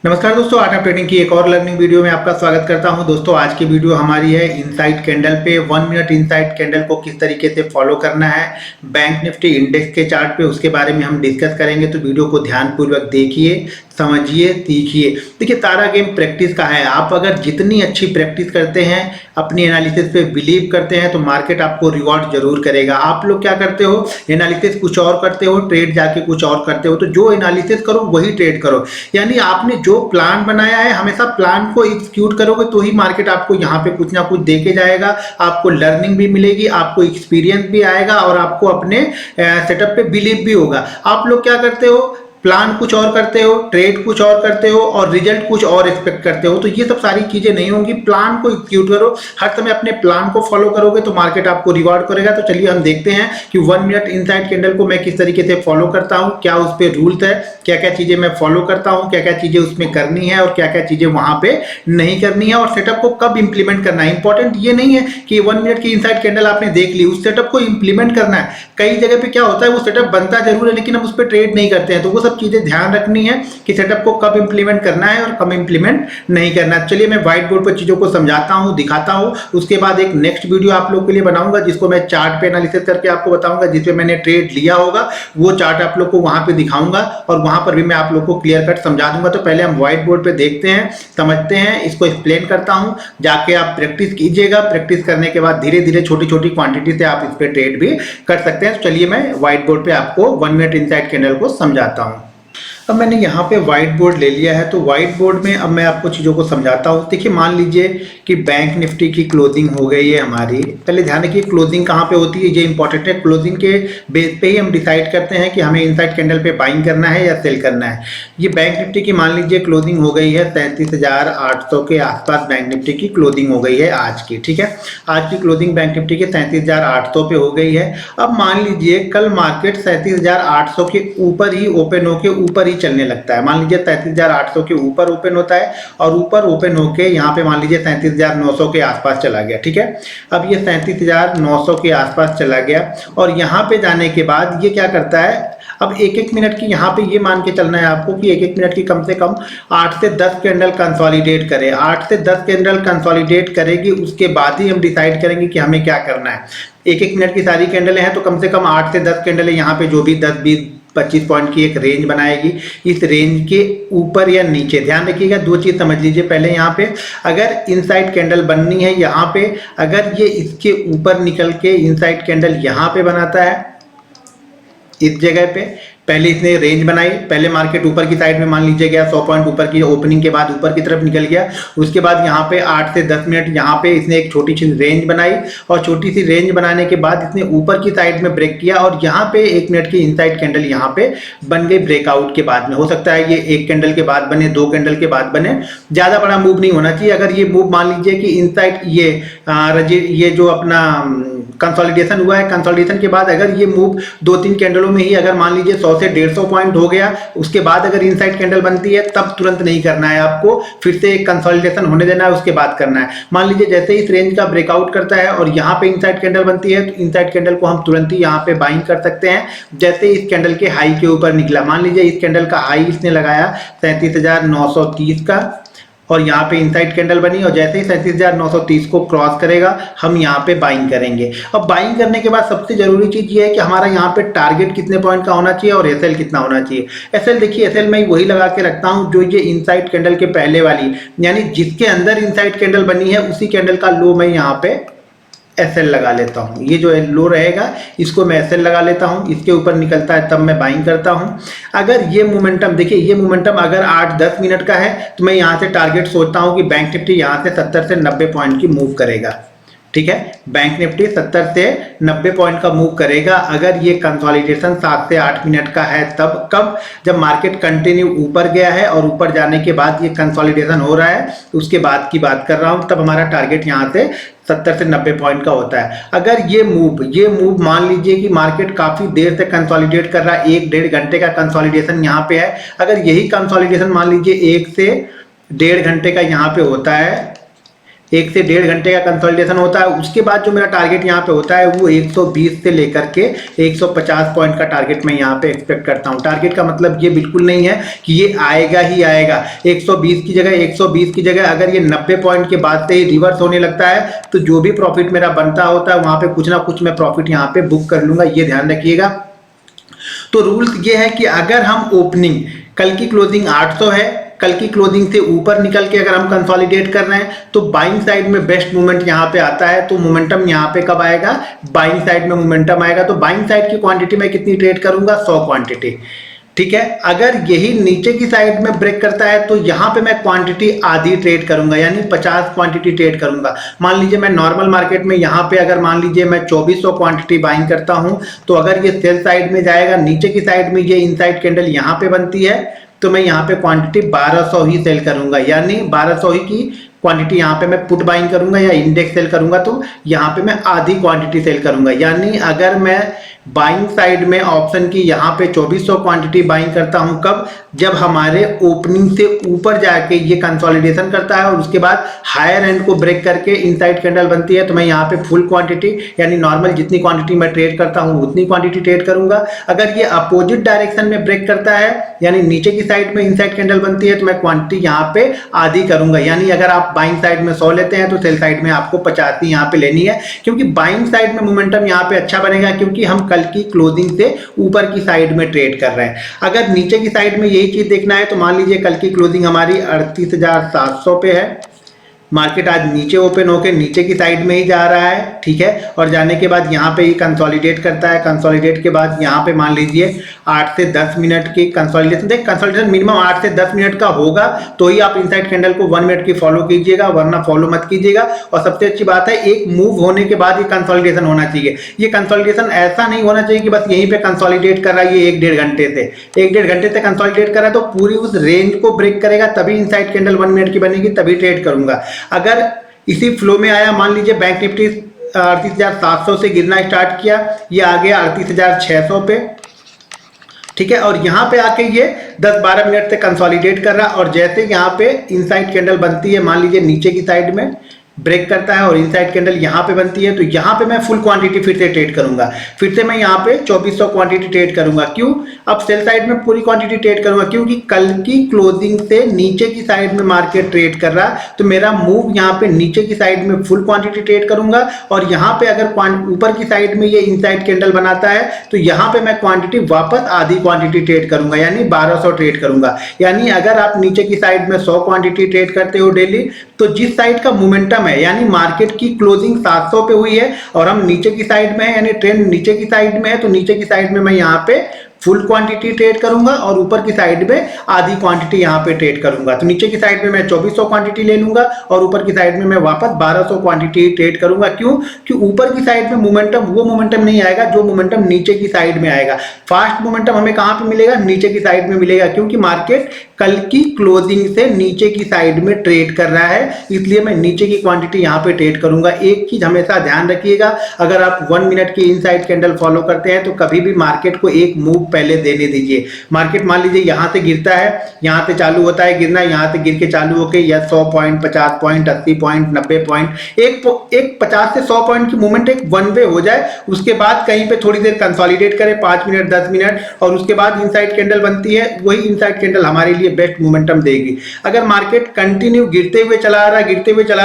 नमस्कार दोस्तों, आटा ट्रेडिंग की एक और लर्निंग वीडियो में आपका स्वागत करता हूं। दोस्तों आज की वीडियो हमारी है इनसाइड कैंडल पे 1 मिनट इनसाइड कैंडल को किस तरीके से फॉलो करना है बैंक निफ्टी इंडेक्स के चार्ट पे, उसके बारे में हम डिस्कस करेंगे। तो वीडियो को ध्यानपूर्वक देखिए, समझिए, सीखिए। देखिए, सारा गेम प्रैक्टिस का है। आप अगर जितनी अच्छी प्रैक्टिस करते हैं, अपनी एनालिसिस पे बिलीव करते हैं, तो मार्केट आपको रिवॉर्ड जरूर करेगा। आप लोग क्या करते हो, एनालिसिस कुछ और करते हो, ट्रेड जाके कुछ और करते हो। तो जो एनालिसिस करो वही ट्रेड करो, यानी आपने जो प्लान बनाया है हमेशा प्लान को एग्जीक्यूट करोगे तो ही मार्केट आपको यहाँ पे कुछ ना कुछ देके जाएगा। आपको लर्निंग भी मिलेगी, आपको एक्सपीरियंस भी आएगा और आपको अपने सेटअप पे बिलीव भी होगा। आप लोग क्या करते हो, प्लान कुछ और करते हो, ट्रेड कुछ और करते हो और रिजल्ट कुछ और एक्सपेक्ट करते हो। तो ये सब सारी चीजें नहीं होंगी। प्लान को एग्जीक्यूट करो, हर समय अपने प्लान को फॉलो करोगे तो मार्केट आपको रिवॉर्ड करेगा। तो चलिए हम देखते हैं कि 1 मिनट इनसाइड कैंडल को मैं किस तरीके से फॉलो करता हूं, क्या उस पर रूल्स है, क्या क्या चीजें मैं फॉलो करता हूं, क्या क्या चीजें उसमें करनी है और क्या क्या चीजें वहां पे नहीं करनी है, और सेटअप को कब इंप्लीमेंट करना है। इंपॉर्टेंट ये नहीं है कि 1 मिनट की इनसाइड कैंडल आपने देख ली, उस सेटअप को इंप्लीमेंट करना है। कई जगह पे क्या होता है, वो सेटअप बनता जरूर है लेकिन हम उस पर ट्रेड नहीं करते हैं। तो वो सब चीजें ध्यान रखनी है कि सेटअप को कब इंप्लीमेंट करना है और कब इंप्लीमेंट नहीं करना है। चलिए मैं व्हाइट बोर्ड पर चीजों को समझाता हूं, दिखाता हूं। उसके बाद एक नेक्स्ट वीडियो आप लोग के लिए बनाऊंगा जिसको मैं चार्ट पे एनालिसिस करके आपको बताऊंगा, जिसमें मैंने ट्रेड लिया होगा वो चार्ट आप लोग को वहां पे दिखाऊंगा और वहां पर भी मैं आप लोग को क्लियर कट समझा दूंगा। तो पहले हम व्हाइट बोर्ड पे देखते हैं, समझते हैं, इसको एक्सप्लेन करता हूं। जाके आप प्रैक्टिस कीजिएगा। प्रैक्टिस करने के बाद धीरे धीरे छोटी छोटी क्वांटिटी से आप इस पे ट्रेड भी कर सकते हैं। तो चलिए मैं व्हाइट बोर्ड पे आपको 1 मिनट इनसाइड कैंडल को समझाता हूं। अब मैंने यहाँ पे व्हाइट बोर्ड ले लिया है, तो व्हाइट बोर्ड में अब मैं आपको चीज़ों को समझाता हूँ। देखिए, मान लीजिए कि बैंक निफ्टी की क्लोजिंग हो गई है हमारी। पहले ध्यान रखिए क्लोजिंग कहाँ पे होती है, ये इंपॉर्टेंट है। क्लोजिंग के बेस पे ही हम डिसाइड करते हैं कि हमें इनसाइड कैंडल पे बाइंग करना है या सेल करना है। ये बैंक निफ्टी की मान लीजिए क्लोजिंग हो गई है 37,800 के आसपास बैंक निफ्टी की क्लोजिंग हो गई है आज की। ठीक है, आज की क्लोजिंग बैंक निफ्टी के 37,800 पे हो गई है। अब मान लीजिए कल मार्केट 37,800 के ऊपर ही ओपन होके ऊपर चलने लगता है। मान लीजिए 33,800 के ऊपर ओपन होता है और ऊपर ओपन होके यहाँ पे मान लीजिए 37,900 के आसपास चला गया। ठीक है, अब ये 37,900 के आसपास चला गया और यहाँ पे जाने के बाद ये क्या करता है, अब एक एक मिनट की यहाँ पे ये मान के चलना है आपको कि एक एक मिनट की कम से कम 8 से 10 कैंडल कंसोलिडेट करे। 8 से 10 कैंडल कंसोलिडेट करेगी, उसके बाद ही हम डिसाइड करेंगे कि हमें क्या करना है। एक एक मिनट की सारी कैंडल हैं तो कम से कम 8 से 10 कैंडल है, यहाँ पे जो भी 10, 20, 25 पॉइंट की एक रेंज बनाएगी। इस रेंज के ऊपर या नीचे ध्यान रखिएगा, दो चीज समझ लीजिए। पहले यहाँ पे अगर इनसाइड कैंडल बननी है, यहाँ पे अगर ये इसके ऊपर निकल के इनसाइड कैंडल यहाँ पे बनाता है, इस जगह पे पहले इसने रेंज बनाई। पहले मार्केट ऊपर की साइड में मान लीजिए गया 100 पॉइंट ऊपर की ओपनिंग के बाद ऊपर की तरफ निकल गया। उसके बाद यहाँ पे 8 से 10 मिनट यहाँ पे इसने एक छोटी सी रेंज बनाई और छोटी सी रेंज बनाने के बाद इसने ऊपर की साइड में ब्रेक किया और यहाँ पे 1 मिनट की इनसाइड कैंडल यहाँ पे बन गई ब्रेकआउट के बाद में। हो सकता है ये 1 कैंडल के बाद बने, 2 कैंडल के बाद बने, ज्यादा बड़ा मूव नहीं होना चाहिए। अगर ये मूव मान लीजिए कि इनसाइड ये जो अपना कंसोलिडेशन हुआ है, कंसोलिडेशन के बाद अगर ये मूव 2-3 कैंडलों में ही अगर मान लीजिए 100 से 150 पॉइंट हो गया, उसके बाद अगर इनसाइड कैंडल बनती है तब तुरंत नहीं करना है आपको, फिर से एक कंसोलिडेशन होने देना है, उसके बाद करना है। मान लीजिए जैसे इस रेंज का ब्रेकआउट करता है और यहाँ पे इनसाइड कैंडल बनती है तो इनसाइड कैंडल को हम तुरंत ही यहाँ पे बाइंग कर सकते हैं। जैसे इस कैंडल के हाई के ऊपर निकला, मान लीजिए इस कैंडल का हाई इसने लगाया 37,930 का और यहाँ पे इनसाइड कैंडल बनी और जैसे ही 37,930 को क्रॉस करेगा हम यहाँ पे बाइंग करेंगे। अब बाइंग करने के बाद सबसे जरूरी चीज ये है कि हमारा यहाँ पे टारगेट कितने पॉइंट का होना चाहिए और एसएल कितना होना चाहिए। एसएल देखिए, एसएल मैं वही लगा के रखता हूँ जो ये इनसाइड कैंडल के पहले वाली, यानी जिसके अंदर इनसाइड कैंडल बनी है उसी कैंडल का लो मैं यहाँ पे एसएल लगा लेता हूँ। ये जो लो रहेगा इसको मैं एसएल लगा लेता हूँ, इसके ऊपर निकलता है तब मैं बाइंग करता हूँ। अगर ये मोमेंटम देखिए, ये मोमेंटम अगर 8-10 मिनट का है तो मैं यहाँ से टारगेट सोचता हूँ कि बैंक निफ्टी यहाँ से 70 से 90 पॉइंट की मूव करेगा। ठीक है, बैंक निफ्टी 70 से 90 पॉइंट का मूव करेगा अगर ये कंसोलिडेशन 7 से 8 मिनट का है। तब कब, जब मार्केट कंटिन्यू ऊपर गया है और ऊपर जाने के बाद ये कंसोलिडेशन हो रहा है, उसके बाद की बात कर रहा हूं, तब हमारा टारगेट यहाँ से 70 से 90 पॉइंट का होता है। अगर ये मूव मान लीजिए कि मार्केट काफी देर से कंसोलिडेट कर रहा है, 1-1.5 घंटे का कंसोलिडेशन यहाँ पे है। अगर यही कंसोलिडेशन मान लीजिए 1 से 1.5 घंटे का यहाँ पे होता है, 1 से 1.5 घंटे का कंसोलिडेशन होता है। उसके बाद जो मेरा टारगेट यहाँ पे होता है वो 120 से लेकर के 150 पॉइंट का टारगेट मैं यहाँ पे एक्सपेक्ट करता हूँ। टारगेट का मतलब ये बिल्कुल नहीं है कि ये आएगा ही आएगा। 120 की जगह अगर ये 90 पॉइंट के बाद से ही रिवर्स होने लगता है तो जो भी प्रॉफिट मेरा बनता होता है वहां पे कुछ ना कुछ मैं प्रॉफिट यहाँ पे बुक कर लूंगा, ये ध्यान रखिएगा। तो रूल्स ये है कि अगर हम ओपनिंग, कल की क्लोजिंग 800 है, कल की क्लोजिंग से ऊपर निकल के अगर हम कंसोलिडेट कर रहे हैं तो बाइंग साइड में बेस्ट मूवमेंट यहाँ पे आता है। तो मोमेंटम यहाँ पे कब आएगा, बाइंग साइड में मोमेंटम आएगा। तो बाइंग साइड की क्वांटिटी मैं कितनी ट्रेड करूंगा, 100 क्वांटिटी, ठीक है। अगर यही नीचे की साइड में ब्रेक करता है तो यहाँ पे मैं क्वांटिटी आधी ट्रेड करूंगा, यानी 50 क्वांटिटी ट्रेड करूंगा। मान लीजिए मैं नॉर्मल मार्केट में यहाँ पे अगर मान लीजिए मैं 2400 क्वांटिटी बाइंग करता हूँ, तो अगर ये सेल साइड में जाएगा, नीचे की साइड में ये इनसाइड कैंडल यहाँ पे बनती है, तो मैं यहाँ पे क्वांटिटी 1200 ही सेल करूंगा, यानी 1200 ही की क्वांटिटी यहाँ पे मैं पुट बाइंग करूंगा या इंडेक्स सेल करूंगा, तो यहाँ पे मैं आधी क्वांटिटी सेल करूंगा। यानी अगर मैं बाइंग साइड में ऑप्शन की यहाँ पे 2400 क्वांटिटी बाइंग करता हूँ, कब, जब हमारे ओपनिंग से ऊपर जाके ये कंसोलिडेशन करता है और उसके बाद हायर एंड को ब्रेक करके इनसाइड कैंडल बनती है, तो मैं यहाँ पे फुल क्वांटिटी यानी नॉर्मल जितनी क्वांटिटी मैं ट्रेड करता हूँ उतनी क्वांटिटी ट्रेड करूंगा। अगर ये अपोजिट डायरेक्शन में ब्रेक करता है यानी नीचे की साइड में इनसाइड कैंडल बनती है, तो मैं क्वांटिटी यहाँ पे आधी करूंगा। यानी अगर आप बाइंग साइड में 100 लेते हैं तो सेल साइड में आपको 50 ही यहाँ पे लेनी है, क्योंकि बाइंग साइड में मोमेंटम यहाँ पे अच्छा बनेगा, क्योंकि हम कल की क्लोजिंग से ऊपर की साइड में ट्रेड कर रहे हैं। अगर नीचे की साइड में यही चीज देखना है तो मान लीजिए कल की क्लोजिंग हमारी 38,700 पे है, मार्केट आज नीचे ओपन होकर नीचे की साइड में ही जा रहा है, ठीक है। और जाने के बाद यहाँ पे ये कंसोलिडेट करता है, कंसोलिडेट के बाद यहाँ पे मान लीजिए 8 से 10 मिनट की कंसोलिडेशन, देख कंसोलिडेशन मिनिमम 8 से 10 मिनट का होगा, तो ही आप इनसाइड कैंडल को 1 मिनट की फॉलो कीजिएगा, वरना फॉलो मत कीजिएगा। और सबसे अच्छी बात है, एक मूव होने के बाद ये कंसोलिडेशन होना चाहिए। ये कंसोलिडेशन ऐसा नहीं होना चाहिए कि बस यहीं पे कंसोलिडेट कर रहा है ये 1-1.5 घंटे से, 1-1.5 घंटे से कंसोलिडेट कर रहा है, तो पूरी उस रेंज को ब्रेक करेगा तभी इनसाइड कैंडल 1 मिनट की बनेगी, तभी ट्रेड करूंगा। अगर इसी फ्लो में आया, मान लीजिए बैंक निफ्टी 38,700 से गिरना स्टार्ट किया, ये आ गया 38,600 पे, ठीक है। और यहाँ पे आके ये 10-12 मिनट से कंसोलिडेट कर रहा है, और जैसे यहाँ पे इनसाइड कैंडल बनती है, मान लीजिए नीचे की साइड में ब्रेक करता है और इनसाइड कैंडल यहाँ पे बनती है, तो यहाँ पे मैं फुल क्वांटिटी फिर से ट्रेड करूंगा। फिर से मैं यहाँ पे 2400 क्वांटिटी ट्रेड करूंगा। क्यों, अब सेल साइड में पूरी क्वांटिटी ट्रेड करूंगा, क्योंकि कल की क्लोजिंग से नीचे की साइड में मार्केट ट्रेड कर रहा, तो मेरा मूव यहाँ पे नीचे की साइड में फुल क्वांटिटी ट्रेड करूंगा। और यहाँ पे अगर ऊपर की साइड में ये इनसाइड कैंडल बनाता है, तो यहाँ पे मैं क्वांटिटी वापस आधी क्वांटिटी ट्रेड करूंगा, यानी 1200 ट्रेड करूंगा। यानी अगर आप नीचे की साइड में 100 क्वांटिटी ट्रेड करते हो डेली, तो जिस साइड का मोमेंटम है, यानी मार्केट की क्लोजिंग 700 पे हुई है और हम नीचे की साइड में है, यानी ट्रेंड नीचे की साइड में है, तो नीचे की साइड में मैं यहाँ पे फुल क्वांटिटी ट्रेड करूंगा और ऊपर की साइड में आधी क्वांटिटी यहाँ पे ट्रेड करूंगा। तो नीचे की साइड में मैं 2400 क्वांटिटी ले लूंगा और ऊपर की साइड में मैं वापस 1200 क्वांटिटी ट्रेड करूंगा। क्यों, कि ऊपर की साइड में मोमेंटम, वो मोमेंटम नहीं आएगा जो मोमेंटम नीचे की साइड में आएगा। फास्ट मोमेंटम हमें कहां पे मिलेगा, नीचे की साइड में मिलेगा, क्योंकि मार्केट कल की क्लोजिंग से नीचे की साइड में ट्रेड कर रहा है, इसलिए मैं नीचे की क्वांटिटी यहाँ पे ट्रेड करूंगा। एक चीज हमेशा ध्यान रखिएगा, अगर आप 1 मिनट की इनसाइड कैंडल फॉलो करते हैं तो कभी भी मार्केट को एक मूव पहले देने दीजिए। मार्केट मान लीजिए यहाँ से गिरता है, यहाँ से चालू होता है गिरना, यहाँ से गिर के चालू होके या 100 पॉइंट, 50 पॉइंट, 80 पॉइंट, 90 पॉइंट, एक 50 से 100 पॉइंट की मूवमेंट एक वन वे हो जाए, उसके बाद कहीं पे थोड़ी देर कंसोलिडेट करे 5 मिनट 10 मिनट, और उसके बाद इनसाइड कैंडल बनती है, वही इनसाइड कैंडल हमारे लिए बेस्ट मोमेंटम देगी। अगर मार्केट कंटिन्यू गिरते हुए चला रहा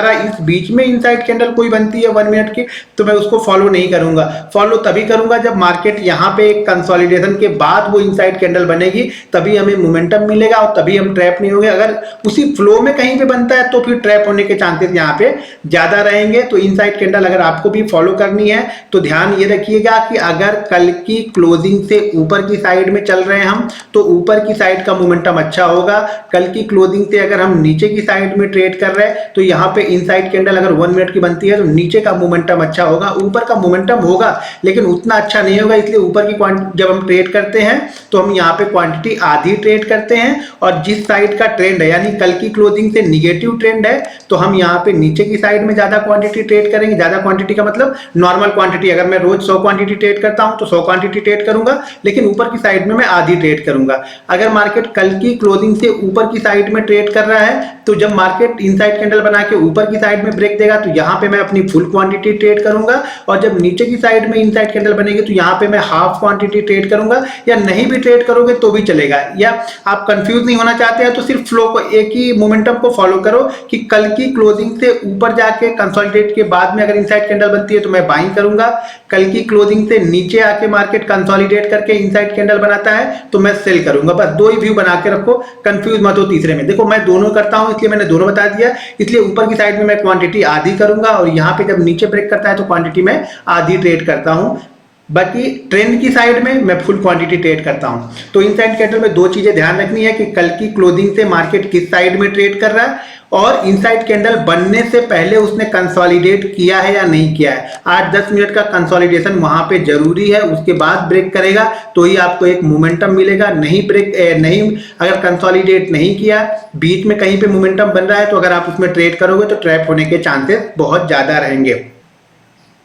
है, इस बीच में इनसाइड कैंडल कोई बनती है 1 मिनट की, तो मैं उसको फॉलो नहीं करूंगा। फॉलो तभी करूंगा जब मार्केट यहाँ पे एक कंसोलिडेशन के बाद वो इनसाइड कैंडल बनेगी, तभी हमें मोमेंटम मिलेगा और तभी हम ट्रैप नहीं होंगे। अगर उसी फ्लो में कहीं पे बनता है तो फिर ट्रैप होने के चांसेस यहाँ पे ज्यादा रहेंगे। तो इनसाइड कैंडल अगर आपको भी फॉलो करनी है तो ध्यान ये रखिएगा कि अगर कल की क्लोजिंग से ऊपर की साइड में चल रहे हैं हम, तो ऊपर की साइड का मोमेंटम अच्छा होगा। कल की क्लोजिंग से अगर हम नीचे की साइड में ट्रेड कर रहे हैं तो यहाँ पे इनसाइड कैंडल अगर 1 मिनट की बनती है तो नीचे का मोमेंटम अच्छा होगा, ऊपर का मोमेंटम होगा लेकिन उतना अच्छा नहीं होगा। इसलिए ऊपर की जब हम ट्रेड करते हैं तो हम यहाँ पे क्वांटिटी आधी ट्रेड करते हैं, और जिस साइड का ट्रेंड है यानी कल की क्लोजिंग से निगेटिव ट्रेंड है तो हम यहाँ पे नीचे की साइड में ज्यादा क्वांटिटी ट्रेड करेंगे। ज्यादा क्वांटिटी का मतलब नॉर्मल क्वांटिटी, अगर मैं रोज 100 क्वांटिटी ट्रेड करता हूं तो 100 क्वांटिटी ट्रेड करूंगा, लेकिन ऊपर की साइड में मैं आधी ट्रेड करूंगा। अगर मार्केट कल की क्लोजिंग से ऊपर की साइड में ट्रेड कर रहा है, तो जब मार्केट इनसाइड कैंडल बना के ऊपर की साइड में ब्रेक देगा तो यहाँ पे मैं अपनी फुल क्वांटिटी ट्रेड करूंगा, और जब नीचे की साइड में इनसाइड कैंडल बनेगी तो यहाँ पे मैं हाफ क्वांटिटी ट्रेड करूंगा, या नहीं भी ट्रेड करोगे तो भी चलेगा। या आप कंफ्यूज नहीं होना चाहते हैं तो सिर्फ फ्लो को, एक ही मोमेंटम को फॉलो करो कि कल की क्लोजिंग से ऊपर जाके कंसोलिडेट के बाद में अगर इनसाइड कैंडल बनती है तो मैं बाइंग करूंगा, कल की क्लोजिंग से नीचे आके मार्केट कंसोलिडेट करके इनसाइड कैंडल बनाता है तो मैं सेल करूंगा। बस दो ही व्यू बना के रखो, कंफ्यूज मत हो तीसरे में। देखो मैं दोनों करता हूं इसलिए मैंने दोनों बता दिया। इसलिए ऊपर की साइड में मैं क्वांटिटी आधी करूंगा और यहां पे जब नीचे ब्रेक करता है तो क्वांटिटी मैं आधी ट्रेड करता हूं, बाकी ट्रेंड की साइड में मैं फुल क्वांटिटी ट्रेड करता हूं। तो इनसाइड कैंडल में दो चीजें ध्यान रखनी है कि कल की क्लोजिंग से मार्केट किस साइड में ट्रेड कर रहा है, और इनसाइड कैंडल बनने से पहले उसने कंसोलिडेट किया है या नहीं किया है। 8-10 मिनट का कंसोलिडेशन वहां पे जरूरी है, उसके बाद ब्रेक करेगा तो ही आपको एक मोमेंटम मिलेगा। नहीं अगर कंसोलिडेट नहीं किया, बीच में कहीं पे मोमेंटम बन रहा है तो अगर आप उसमें ट्रेड करोगे तो ट्रैप होने के चांसेस बहुत ज्यादा रहेंगे।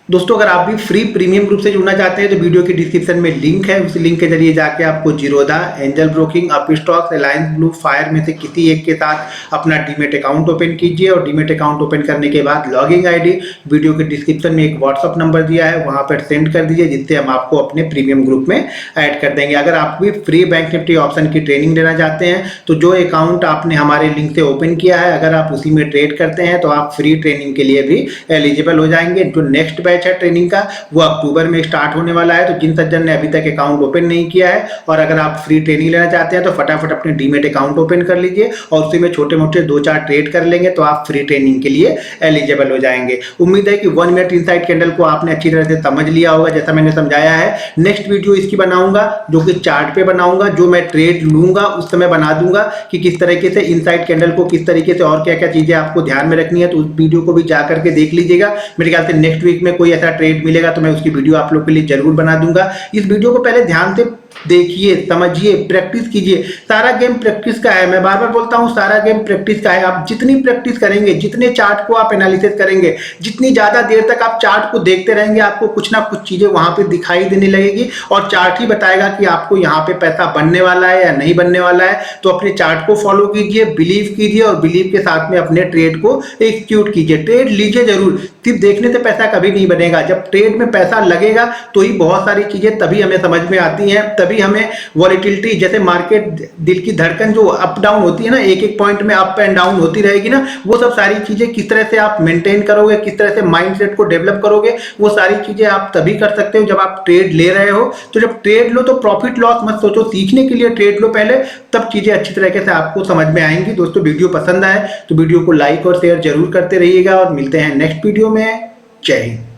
दोस्तों अगर आप भी फ्री प्रीमियम ग्रुप से जुड़ना चाहते हैं तो वीडियो की डिस्क्रिप्शन में लिंक है, उस लिंक के जरिए जाके आपको Zerodha, angel broking, Upstox, alliance blue, fire में से किसी एक के साथ अपना डीमेट अकाउंट ओपन कीजिए, और डीमेट अकाउंट ओपन करने के बाद लॉगिंग आईडी वीडियो के डिस्क्रिप्शन में एक व्हाट्सअप नंबर दिया है वहां पर सेंड कर दीजिए, जिससे हम आपको अपने प्रीमियम ग्रुप में ऐड कर देंगे। अगर आप भी फ्री बैंक निफ्टी ऑप्शन की ट्रेनिंग लेना चाहते हैं तो जो अकाउंट आपने हमारे लिंक से ओपन किया है, अगर आप उसी में ट्रेड करते हैं तो आप फ्री ट्रेनिंग के लिए भी एलिजिबल हो जाएंगे। जो नेक्स्ट बैच है ट्रेनिंग का वो अक्टूबर में स्टार्ट होने वाला है, तो जिन सज्जन ने अभी तक अकाउंट ओपन नहीं किया है और अगर आप फ्री ट्रेनिंग लेना चाहते हैं तो फटाफट अपने डीमेट अकाउंट ओपन कर लीजिए और उसी में छोटे मोटे 2-4 ट्रेड कर लेंगे तो आप फ्री ट्रेनिंग के लिए एलिजिबल हो जाएंगे। उम्मीद है कि 1 मिनट इनसाइड कैंडल को आपने अच्छी तरह से समझ लिया होगा जैसा मैंने समझाया है। नेक्स्ट वीडियो इसकी बनाऊंगा जो कि चार्ट पे बनाऊंगा, जो मैं ट्रेड लूंगा उस समय बना दूंगा कि किस तरीके से इनसाइड कैंडल को किस तरीके से और क्या क्या चीजें आपको ध्यान में रखनी है, तो उस वीडियो को भी जा करके देख लीजिएगा। मेरे ख्याल से नेक्स्ट वीक में कोई ऐसा ट्रेड मिलेगा तो मैं उसकी वीडियो आप लोग के लिए जरूर बना दूंगा। इस वीडियो को पहले ध्यान से देखिए, समझिए, प्रैक्टिस कीजिए। सारा गेम प्रैक्टिस का है, मैं बार बार बोलता हूं सारा गेम प्रैक्टिस का है। आप जितनी प्रैक्टिस करेंगे, जितने चार्ट को आप एनालिसिस करेंगे, जितनी ज्यादा देर तक आप चार्ट को देखते रहेंगे, आपको कुछ ना कुछ चीजें वहां पे दिखाई देने लगेगी और चार्ट ही बताएगा कि आपको यहाँ पे पैसा बनने वाला है या नहीं बनने वाला है। तो अपने चार्ट को फॉलो कीजिए, बिलीव कीजिए और बिलीव के साथ में अपने ट्रेड को एग्जीक्यूट कीजिए। ट्रेड लीजिए जरूर, सिर्फ देखने से पैसा कभी नहीं बनेगा। जब ट्रेड में पैसा लगेगा तो ही बहुत सारी चीजें तभी हमें समझ में आती हैं, तभी हमें वॉलेटिलिटी, जैसे मार्केट दिल की धड़कन जो अप डाउन होती है ना, एक एक पॉइंट में अप एंड डाउन होती रहेगी ना, वो सब सारी चीजें किस तरह से आप मेंटेन करोगे, किस तरह से माइंडसेट को डेवलप करोगे, वो सारी चीजें आप तभी कर सकते हो जब आप ट्रेड ले रहे हो। तो जब ट्रेड लो तो प्रॉफिट लॉस मत सोचो, सीखने के लिए ट्रेड लो पहले, तब चीजें अच्छी तरीके से आपको समझ में आएंगी। दोस्तों वीडियो पसंद आए तो वीडियो को लाइक और शेयर जरूर करते रहिएगा और मिलते हैं नेक्स्ट वीडियो में। जय हिंद।